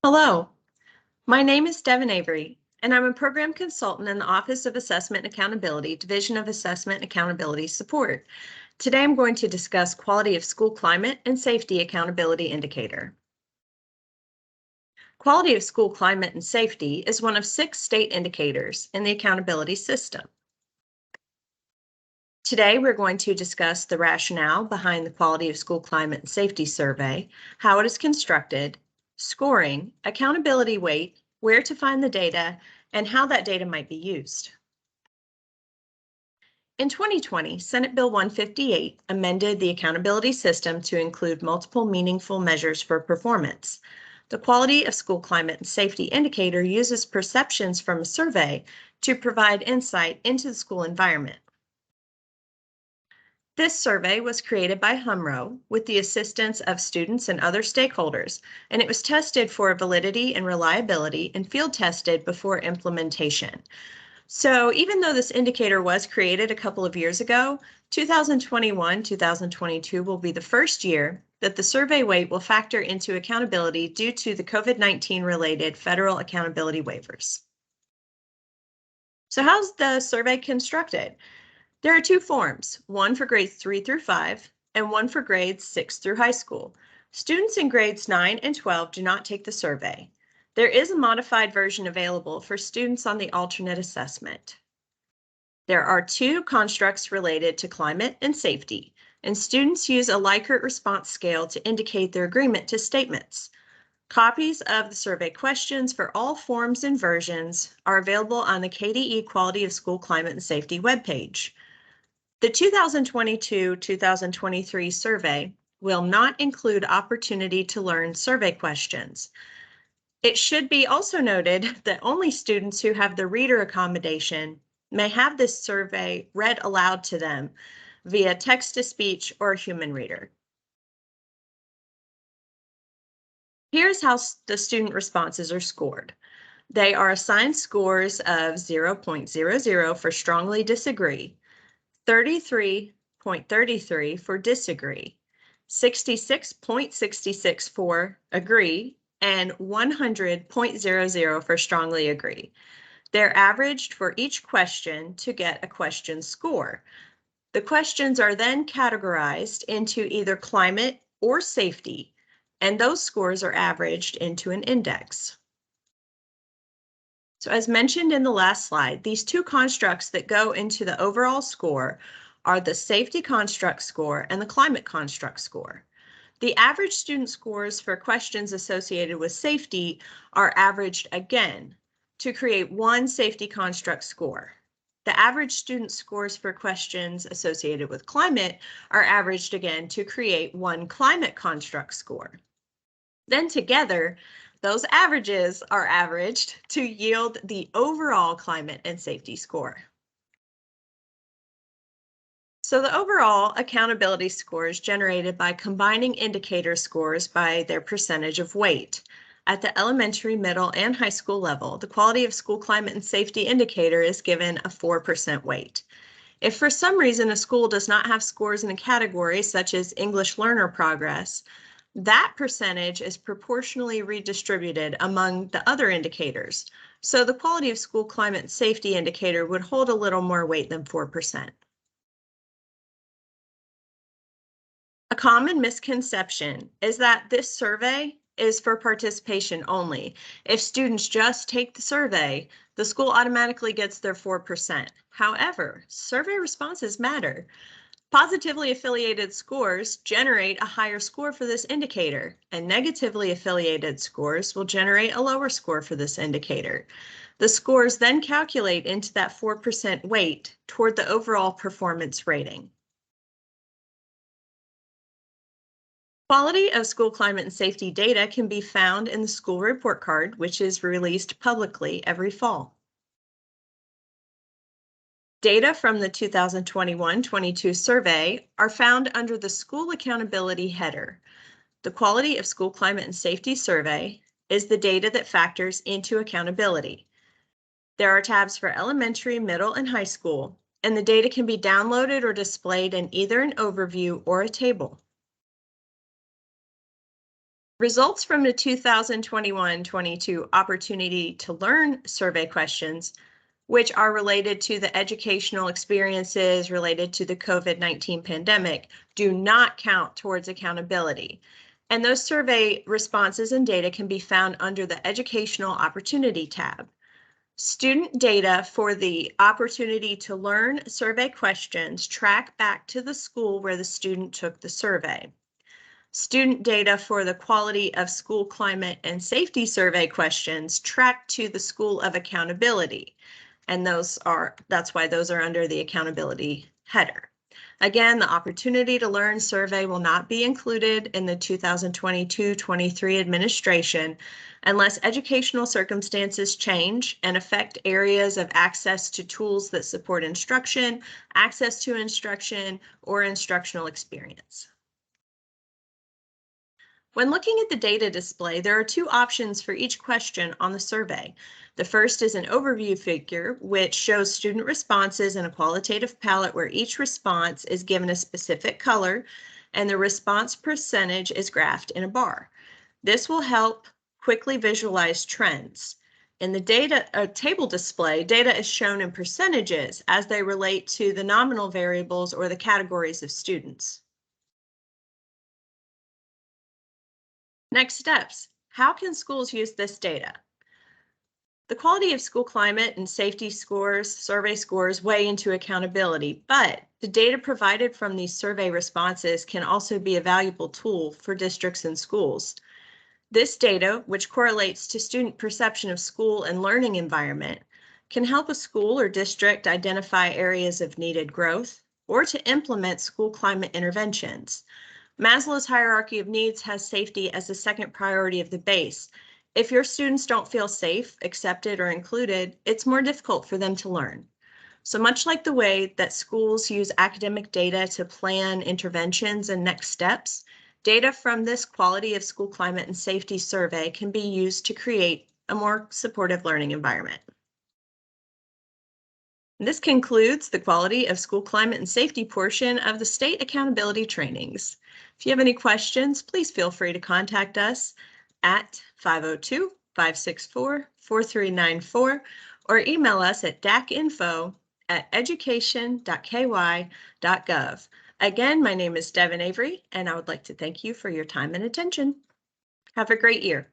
Hello, my name is Devin Avery, and I'm a program consultant in the Office of Assessment and Accountability, Division of Assessment and Accountability Support. Today I'm going to discuss Quality of School Climate and Safety Accountability Indicator. Quality of School Climate and Safety is one of 6 state indicators in the accountability system. Today we're going to discuss the rationale behind the Quality of School Climate and Safety Survey, how it is constructed, scoring, accountability weight, where to find the data, and how that data might be used. In 2020, Senate Bill 158 amended the accountability system to include multiple meaningful measures for performance. The Quality of School Climate and Safety Indicator uses perceptions from a survey to provide insight into the school environment. This survey was created by HMRO with the assistance of students and other stakeholders, and it was tested for validity and reliability and field tested before implementation. So even though this indicator was created a couple of years ago, 2021-2022 will be the first year that the survey weight will factor into accountability due to the COVID-19 related federal accountability waivers. So how's the survey constructed? There are 2 forms, one for grades 3 through 5 and one for grades 6 through high school. Students in grades 9 and 12 do not take the survey. There is a modified version available for students on the alternate assessment. There are 2 constructs related to climate and safety, and students use a Likert response scale to indicate their agreement to statements. Copies of the survey questions for all forms and versions are available on the KDE Quality of School Climate and Safety webpage. The 2022-2023 survey will not include opportunity to learn survey questions. It should be also noted that only students who have the reader accommodation may have this survey read aloud to them via text-to-speech or human reader. Here's how the student responses are scored. They are assigned scores of 0.00 for strongly disagree, 33.33 for disagree, 66.66 for agree, and 100.00 for strongly agree. They're averaged for each question to get a question score. The questions are then categorized into either climate or safety, and those scores are averaged into an index. So as mentioned in the last slide, these 2 constructs that go into the overall score are the safety construct score and the climate construct score. The average student scores for questions associated with safety are averaged again to create one safety construct score. The average student scores for questions associated with climate are averaged again to create one climate construct score. Then together, those averages are averaged to yield the overall climate and safety score. So the overall accountability score is generated by combining indicator scores by their percentage of weight. At the elementary, middle, and high school level, the Quality of School Climate and Safety Indicator is given a 4% weight. If for some reason a school does not have scores in a category such as English learner progress, that percentage is proportionally redistributed among the other indicators. So the Quality of School Climate and Safety Indicator would hold a little more weight than 4%. A common misconception is that this survey is for participation only. If students just take the survey, the school automatically gets their 4%. However, survey responses matter. Positively affiliated scores generate a higher score for this indicator, and negatively affiliated scores will generate a lower score for this indicator. The scores then calculate into that 4% weight toward the overall performance rating. Quality of school climate and safety data can be found in the school report card, which is released publicly every fall. Data from the 2021-22 survey are found under the School Accountability header. The Quality of School Climate and Safety Survey is the data that factors into accountability. There are tabs for elementary, middle, and high school, and the data can be downloaded or displayed in either an overview or a table. Results from the 2021-22 Opportunity to Learn survey questions, which are related to the educational experiences related to the COVID-19 pandemic, do not count towards accountability. And those survey responses and data can be found under the Educational Opportunity tab. Student data for the Opportunity to Learn survey questions track back to the school where the student took the survey. Student data for the Quality of School Climate and Safety survey questions track to the School of Accountability. And that's why those are under the accountability header. Again, the Opportunity to Learn survey will not be included in the 2022-23 administration unless educational circumstances change and affect areas of access to tools that support instruction, access to instruction, or instructional experience. When looking at the data display, there are two options for each question on the survey. The first is an overview figure, which shows student responses in a qualitative palette where each response is given a specific color and the response percentage is graphed in a bar. This will help quickly visualize trends. In the table display, data is shown in percentages as they relate to the nominal variables or the categories of students. Next steps. How can schools use this data? The Quality of School Climate and Safety scores, survey scores, weigh into accountability, but the data provided from these survey responses can also be a valuable tool for districts and schools. This data, which correlates to student perception of school and learning environment, can help a school or district identify areas of needed growth or to implement school climate interventions. Maslow's hierarchy of needs has safety as the second priority of the base. If your students don't feel safe, accepted, or included, it's more difficult for them to learn. So much like the way that schools use academic data to plan interventions and next steps, data from this Quality of School Climate and Safety survey can be used to create a more supportive learning environment. This concludes the Quality of School Climate and Safety portion of the state accountability trainings. If you have any questions, please feel free to contact us at 502-564-4394 or email us at dacinfo@education.ky.gov. Again, my name is Devin Avery, and I would like to thank you for your time and attention. Have a great year.